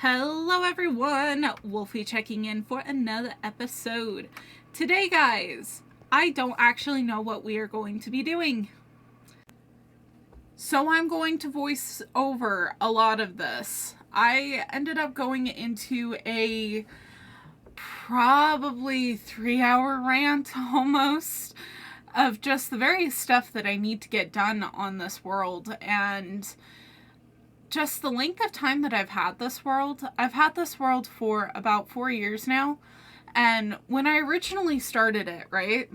Hello everyone, Wolfie checking in for another episode. Today guys, I don't actually know what we are going to be doing. So I'm going to voice over a lot of this. I ended up going into a probably 3-hour rant almost of just the various stuff that I need to get done on this world, and just the length of time that I've had this world. I've had this world for about 4 years now, and when I originally started it, right,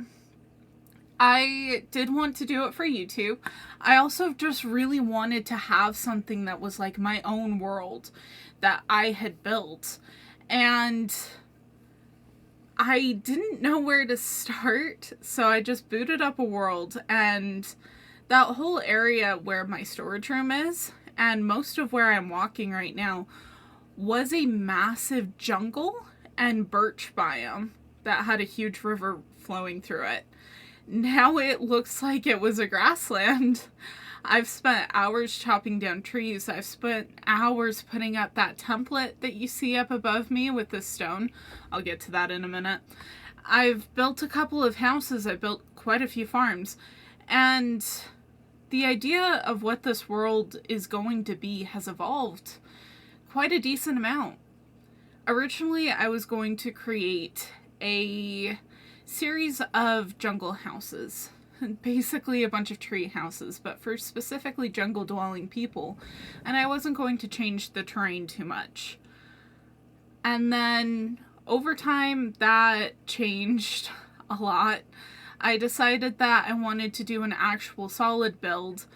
I did want to do it for YouTube. I also just really wanted to have something that was like my own world that I had built, and I didn't know where to start, so I just booted up a world, and that whole area where my storage room is, and most of where I'm walking right now, was a massive jungle and birch biome that had a huge river flowing through it. Now it looks like it was a grassland. I've spent hours chopping down trees. I've spent hours putting up that template that you see up above me with this stone. I'll get to that in a minute. I've built a couple of houses. I built quite a few farms. And the idea of what this world is going to be has evolved quite a decent amount. Originally, I was going to create a series of jungle houses, basically a bunch of tree houses, but for specifically jungle dwelling people, and I wasn't going to change the terrain too much. And then over time, that changed a lot. I decided that I wanted to do an actual solid build,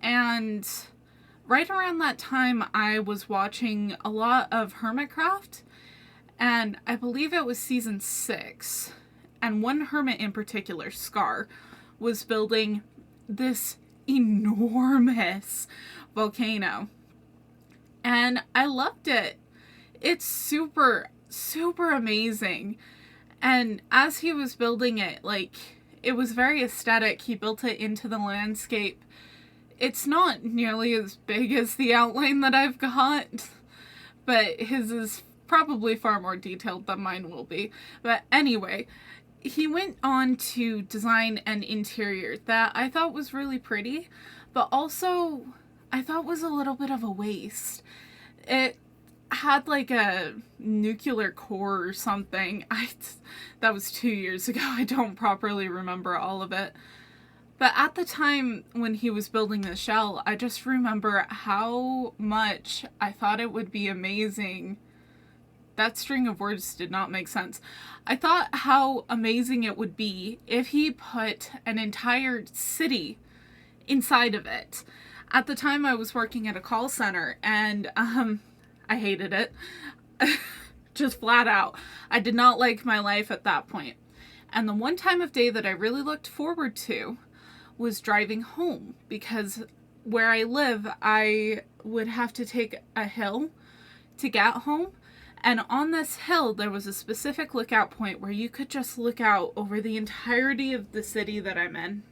and right around that time I was watching a lot of Hermitcraft, and I believe it was season 6, and one hermit in particular, Scar, was building this enormous volcano, and I loved it. It's super amazing, and as he was building it, like, it was very aesthetic. He built it into the landscape. It's not nearly as big as the outline that I've got, but his is probably far more detailed than mine will be. But anyway, he went on to design an interior that I thought was really pretty, but also I thought was a little bit of a waste. It had like a nuclear core or something. That was 2 years ago. I don't properly remember all of it. But at the time when he was building the shell, I just remember how much I thought it would be amazing. That string of words did not make sense. I thought how amazing it would be if he put an entire city inside of it. At the time I was working at a call center, and I hated it. Just flat out. I did not like my life at that point. And the one time of day that I really looked forward to was driving home, because where I live, I would have to take a hill to get home. And on this hill, there was a specific lookout point where you could just look out over the entirety of the city that I'm in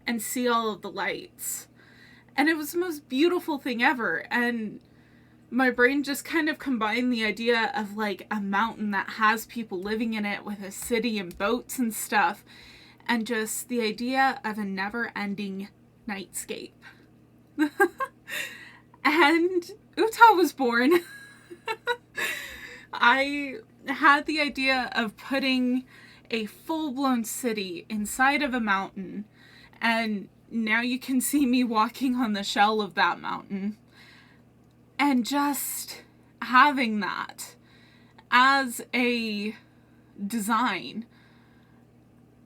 and see all of the lights. And it was the most beautiful thing ever. And my brain just kind of combined the idea of like a mountain that has people living in it with a city and boats and stuff, and just the idea of a never-ending nightscape. And Utah was born. I had the idea of putting a full-blown city inside of a mountain, and now you can see me walking on the shell of that mountain. And just having that as a design.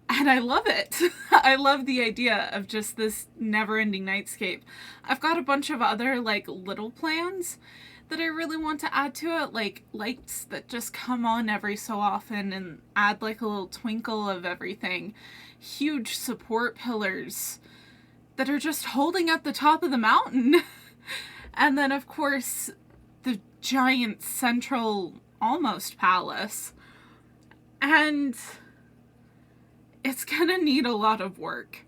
And I love it. I love the idea of just this never-ending nightscape. I've got a bunch of other like little plans that I really want to add to it, like lights that just come on every so often and add like a little twinkle of everything. Huge support pillars that are just holding up the top of the mountain. And then, of course, the giant central almost palace. And it's gonna need a lot of work.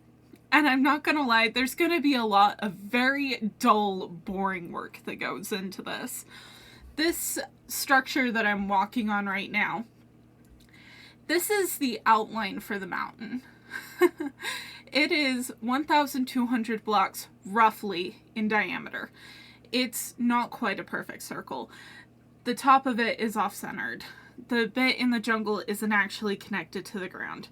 And I'm not gonna lie, there's gonna be a lot of very dull, boring work that goes into this. this structure that I'm walking on right now, this is the outline for the mountain. It is 1,200 blocks roughly in diameter. It's not quite a perfect circle. The top of it is off-centered. The bit in the jungle isn't actually connected to the ground.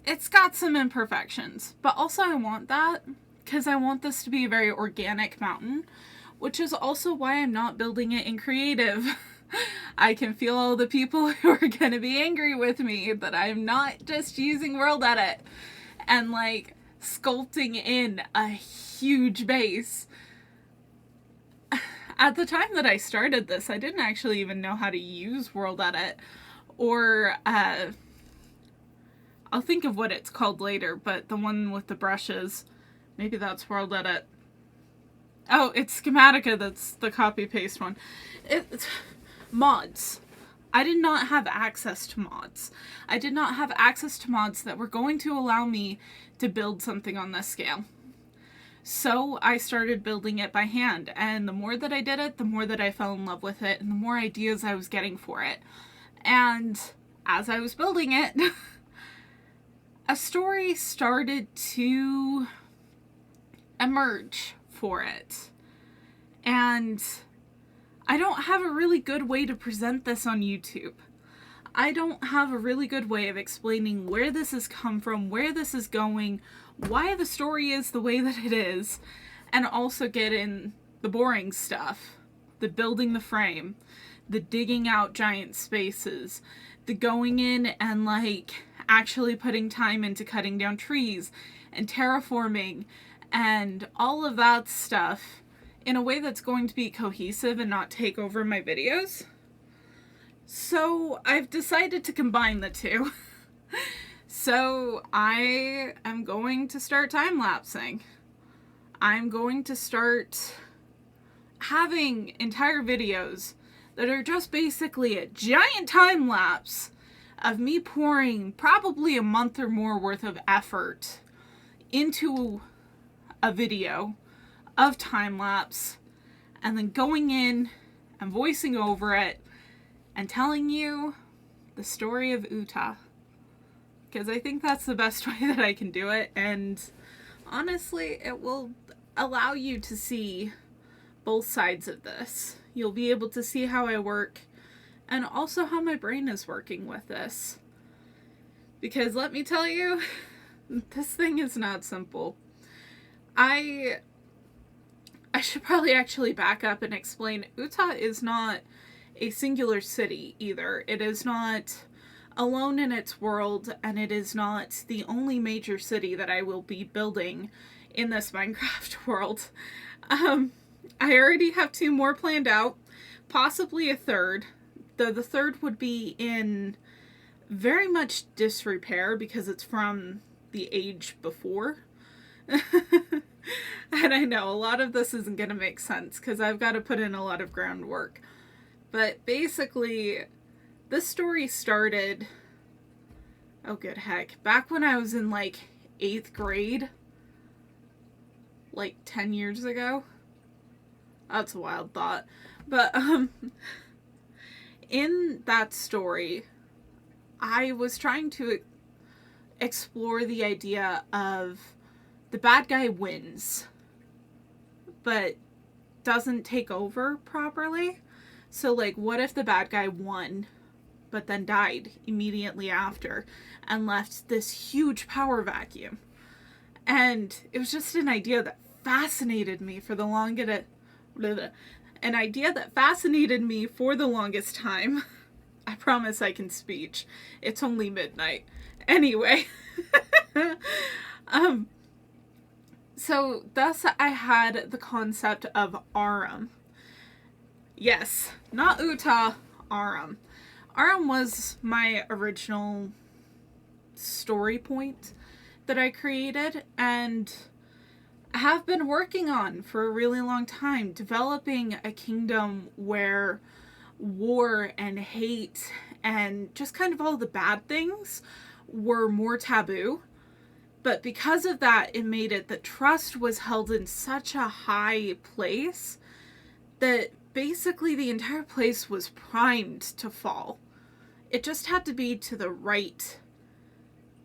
It's got some imperfections, but also I want that because I want this to be a very organic mountain, which is also why I'm not building it in creative. I can feel all the people who are going to be angry with me that I'm not just using World Edit and like sculpting in a huge base. At the time that I started this, I didn't actually even know how to use World Edit, or I'll think of what it's called later, but the one with the brushes, maybe that's World Edit. Oh, it's Schematica, that's the copy-paste one. It's mods. I did not have access to mods. I did not have access to mods that were going to allow me to build something on this scale. So I started building it by hand, and the more that I did it, the more that I fell in love with it, and the more ideas I was getting for it. And as I was building it, a story started to emerge for it. And I don't have a really good way to present this on YouTube. I don't have a really good way of explaining where this has come from, where this is going, why the story is the way that it is, and also get in the boring stuff. The building the frame, the digging out giant spaces, the going in and like actually putting time into cutting down trees and terraforming and all of that stuff in a way that's going to be cohesive and not take over my videos. So I've decided to combine the two. So I am going to start time-lapsing. I'm going to start having entire videos that are just basically a giant time lapse of me pouring probably a month or more worth of effort into a video of time lapse, and then going in and voicing over it and telling you the story of Utah, because I think that's the best way that I can do it, and honestly it will allow you to see both sides of this. You'll be able to see how I work and also how my brain is working with this, because let me tell you, this thing is not simple. I should probably actually back up and explain, Utah is not a singular city either. It is not alone in its world, and it is not the only major city that I will be building in this Minecraft world. I already have 2 more planned out, possibly a third, though the third would be in very much disrepair because it's from the age before. And I know a lot of this isn't going to make sense because I've got to put in a lot of groundwork. But basically, this story started, oh good heck, back when I was in like 8th grade, like 10 years ago. That's a wild thought. But in that story, I was trying to explore the idea of the bad guy wins, but doesn't take over properly. So like, what if the bad guy won, but then died immediately after and left this huge power vacuum? And it was just an idea that fascinated me for the longest time. I promise I can speech. It's only midnight. Anyway. So thus I had the concept of Aram. Yes, not Utah, Aram. Aram was my original story point that I created and have been working on for a really long time, developing a kingdom where war and hate and just kind of all the bad things were more taboo. But because of that, it made it that trust was held in such a high place that basically the entire place was primed to fall. It just had to be to the right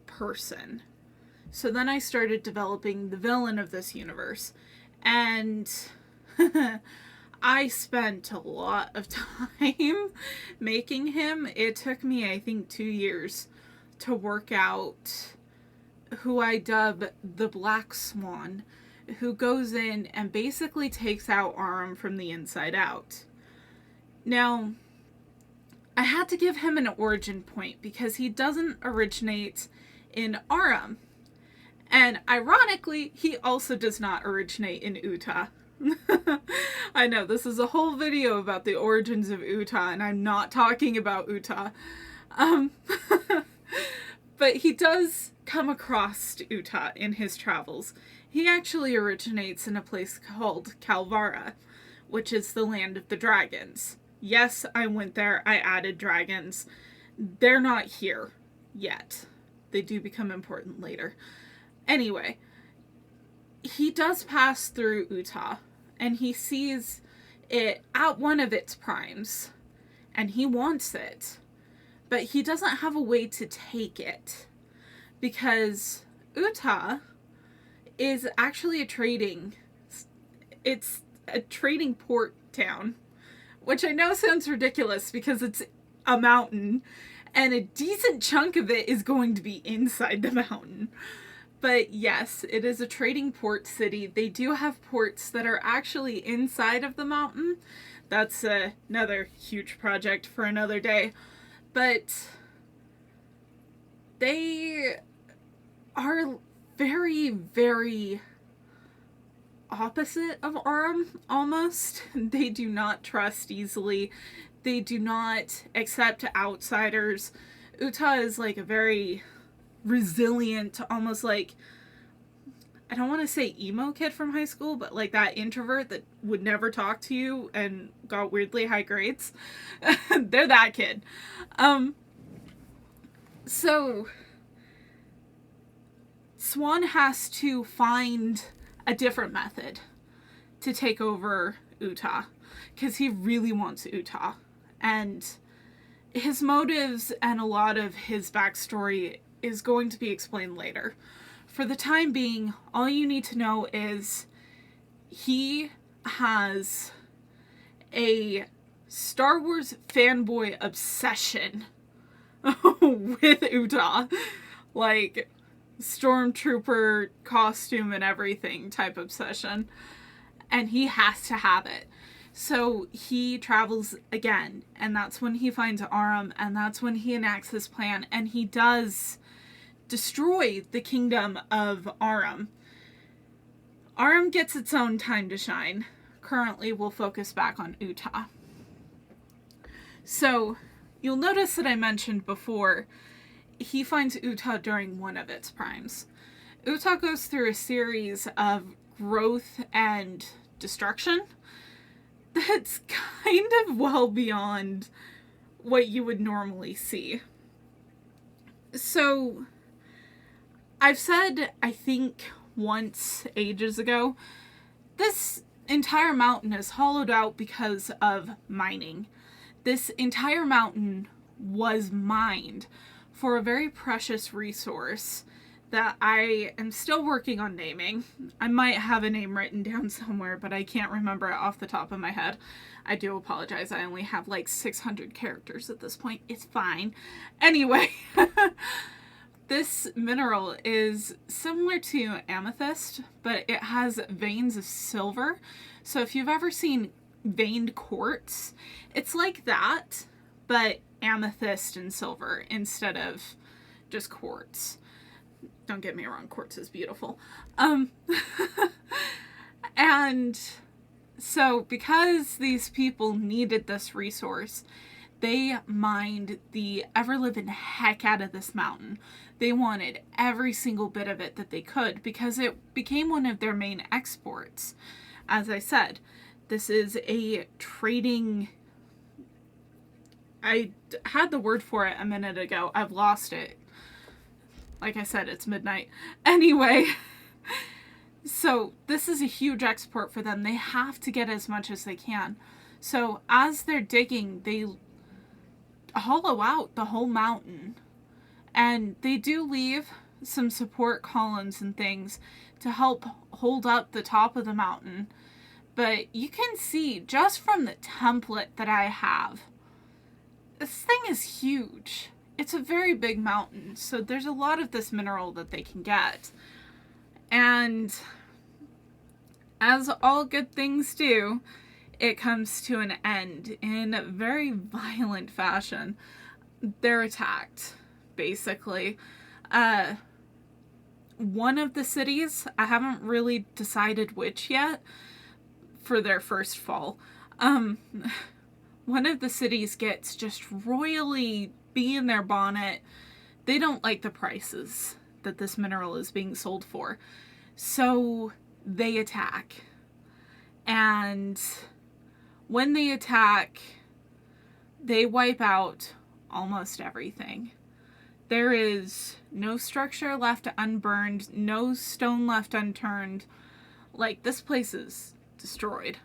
person. So then I started developing the villain of this universe, and I spent a lot of time making him. It took me, I think, 2 years to work out who I dub the Black Swan, who goes in and basically takes out Aram from the inside out. Now, I had to give him an origin point because he doesn't originate in Aram. And ironically, he also does not originate in Utah. I know, this is a whole video about the origins of Utah, and I'm not talking about Utah. But he does come across Utah in his travels. He actually originates in a place called Kalvara, which is the land of the dragons. Yes, I went there, I added dragons. They're not here yet. They do become important later. Anyway, he does pass through Utah, and he sees it at one of its primes, and he wants it, but he doesn't have a way to take it, because Utah is actually it's a trading port town, which I know sounds ridiculous because it's a mountain, and a decent chunk of it is going to be inside the mountain. But yes, it is a trading port city. They do have ports that are actually inside of the mountain. That's another huge project for another day. But they are very, very opposite of Aram, almost. They do not trust easily. They do not accept outsiders. Utah is like a very resilient, almost like, I don't want to say emo kid from high school, but like that introvert that would never talk to you and got weirdly high grades. They're that kid. So Swan has to find a different method to take over Utah, because he really wants Utah. And his motives and a lot of his backstory is going to be explained later. For the time being, all you need to know is he has a Star Wars fanboy obsession with Utah. Like, stormtrooper costume and everything type obsession. And he has to have it. So he travels again, and that's when he finds Aram, and that's when he enacts his plan, and he does destroy the kingdom of Aram. Aram gets its own time to shine. Currently, we'll focus back on Utah. So, you'll notice that I mentioned before, he finds Utah during one of its primes. Utah goes through a series of growth and destruction that's kind of well beyond what you would normally see. So, I've said, I think once ages ago, this entire mountain is hollowed out because of mining. This entire mountain was mined for a very precious resource that I am still working on naming. I might have a name written down somewhere, but I can't remember it off the top of my head. I do apologize. I only have like 600 characters at this point. It's fine. Anyway, this mineral is similar to amethyst, but it has veins of silver. So if you've ever seen veined quartz, it's like that, but amethyst and silver instead of just quartz. Don't get me wrong, quartz is beautiful. And so because these people needed this resource, they mined the ever-living heck out of this mountain. They wanted every single bit of it that they could because it became one of their main exports. As I said, this is a trading... I had the word for it a minute ago. I've lost it. Like I said, it's midnight. Anyway, so this is a huge export for them. They have to get as much as they can. So as they're digging, they hollow out the whole mountain. And they do leave some support columns and things to help hold up the top of the mountain. But you can see just from the template that I have, this thing is huge. It's a very big mountain, so there's a lot of this mineral that they can get. And as all good things do, it comes to an end in very violent fashion. They're attacked, basically. One of the cities, I haven't really decided which yet, for their first fall. One of the cities gets just royally bee in their bonnet. They don't like the prices that this mineral is being sold for. So they attack. And when they attack, they wipe out almost everything. There is no structure left unburned, no stone left unturned. Like, this place is destroyed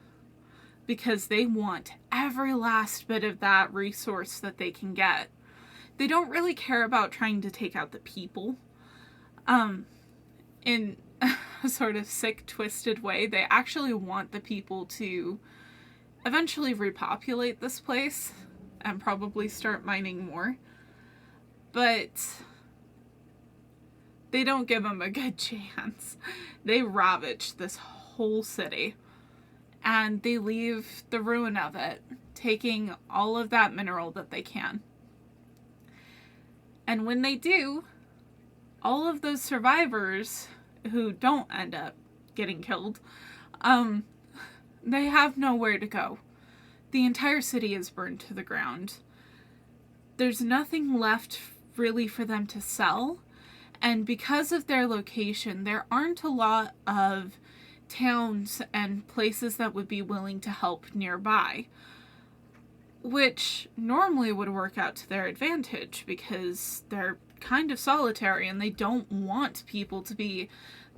because they want every last bit of that resource that they can get. They don't really care about trying to take out the people. In a sort of sick, twisted way, they actually want the people to eventually repopulate this place and probably start mining more. But they don't give them a good chance. They ravage this whole city. And they leave the ruin of it, taking all of that mineral that they can. And when they do, all of those survivors who don't end up getting killed, they have nowhere to go. The entire city is burned to the ground. There's nothing left really for them to sell. And because of their location, there aren't a lot of towns and places that would be willing to help nearby, which normally would work out to their advantage because they're kind of solitary and they don't want people to be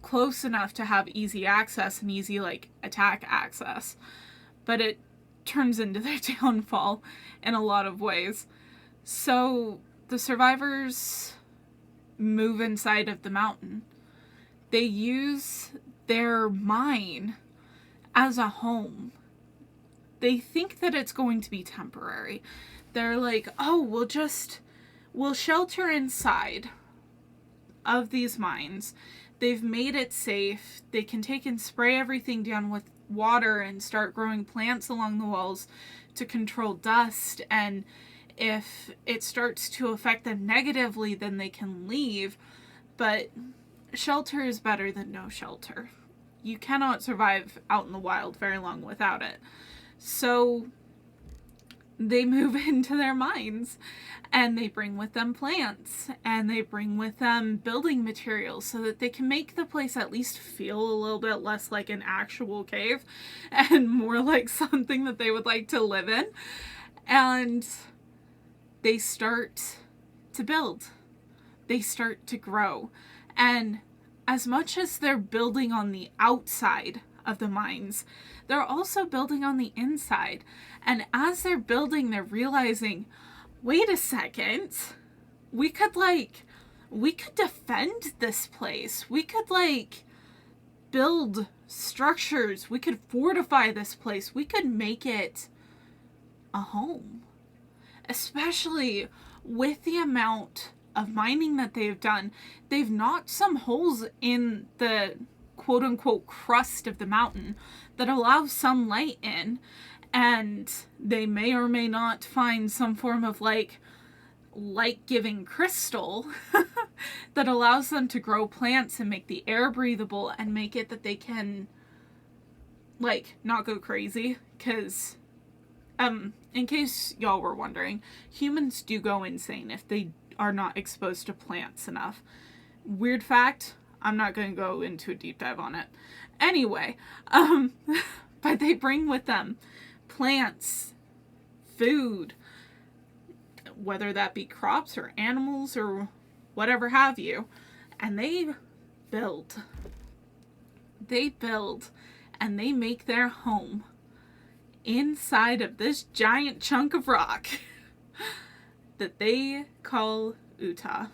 close enough to have easy access and easy, like, attack access. But it turns into their downfall in a lot of ways. So the survivors move inside of the mountain. They use their mine as a home. They think that it's going to be temporary. They're like, oh, we'll shelter inside of these mines. They've made it safe. They can take and spray everything down with water and start growing plants along the walls to control dust. And if it starts to affect them negatively, then they can leave. But shelter is better than no shelter. You cannot survive out in the wild very long without it. So they move into their mines and they bring with them plants and they bring with them building materials so that they can make the place at least feel a little bit less like an actual cave and more like something that they would like to live in. And they start to build. They start to grow. And as much as they're building on the outside of the mines, they're also building on the inside. And as they're building, they're realizing, wait a second, we could defend this place. We could, build structures. We could fortify this place. We could make it a home. Especially with the amount of mining that they've done. They've knocked some holes in the quote-unquote crust of the mountain that allows some light in, and they may or may not find some form of light-giving crystal that allows them to grow plants and make the air breathable and make it that they can not go crazy, because in case y'all were wondering, humans do go insane if they are not exposed to plants enough. Weird fact, I'm not going to go into a deep dive on it. Anyway, but they bring with them plants, food, whether that be crops or animals or whatever have you, and they build and they make their home inside of this giant chunk of rock that they call Utah,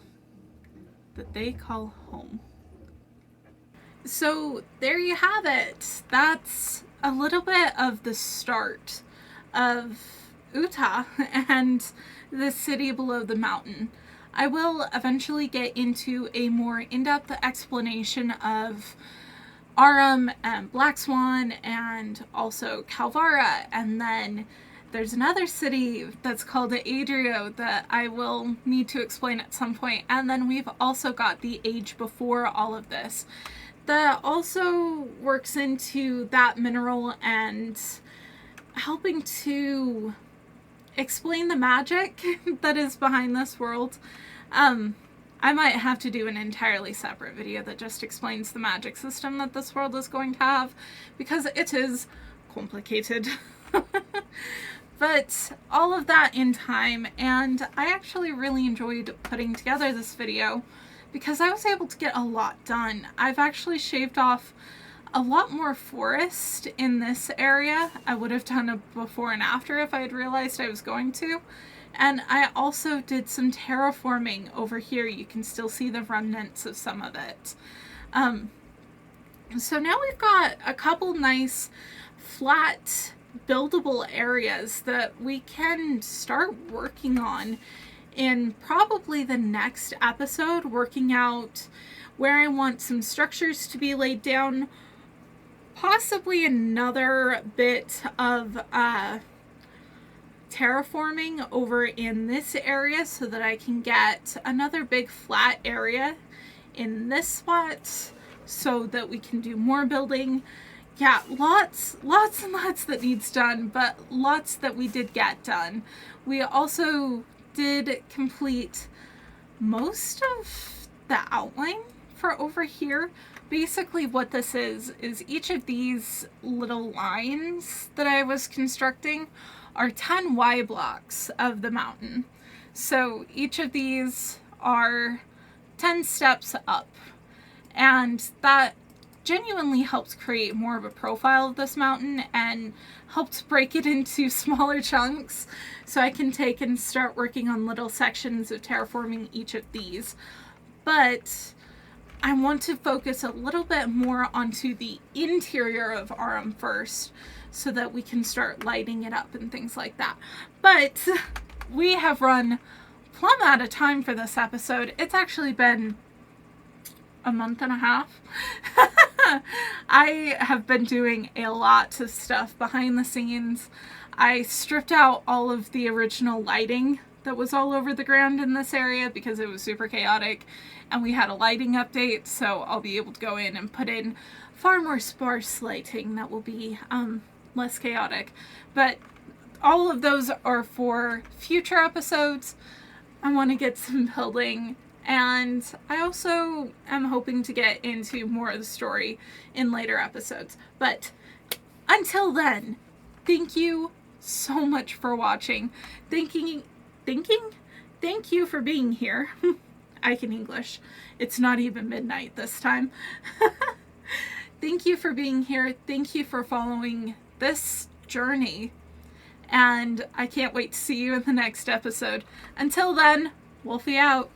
that they call home. So there you have it. That's a little bit of the start of Utah and the city below the mountain. I will eventually get into a more in-depth explanation of Aram and Black Swan and also Kalvara, and then there's another city that's called Adrio that I will need to explain at some point, and then we've also got the age before all of this that also works into that mineral and helping to explain the magic that is behind this world. I might have to do an entirely separate video that just explains the magic system that this world is going to have, because it is complicated. But all of that in time, and I actually really enjoyed putting together this video because I was able to get a lot done. I've actually shaved off a lot more forest in this area. I would have done a before and after if I had realized I was going to. And I also did some terraforming over here. You can still see the remnants of some of it. So now we've got a couple nice flat buildable areas that we can start working on in probably the next episode, working out where I want some structures to be laid down, possibly another bit of terraforming over in this area so that I can get another big flat area in this spot so that we can do more building. Yeah, lots and lots that needs done, but lots that we did get done. We also did complete most of the outline for over here. Basically what this is each of these little lines that I was constructing are 10 Y blocks of the mountain. So each of these are 10 steps up, and that genuinely helps create more of a profile of this mountain and helps break it into smaller chunks so I can take and start working on little sections of terraforming each of these. But I want to focus a little bit more onto the interior of Aram first so that we can start lighting it up and things like that. But we have run plumb out of time for this episode. It's actually been a month and a half. I have been doing a lot of stuff behind the scenes. I stripped out all of the original lighting that was all over the ground in this area because it was super chaotic, and we had a lighting update, so I'll be able to go in and put in far more sparse lighting that will be less chaotic. But all of those are for future episodes. I want to get some building, and I also am hoping to get into more of the story in later episodes. But until then, thank you so much for watching. Thank you for being here. I can English. It's not even midnight this time. Thank you for being here. Thank you for following this journey. And I can't wait to see you in the next episode. Until then, Wolfie out.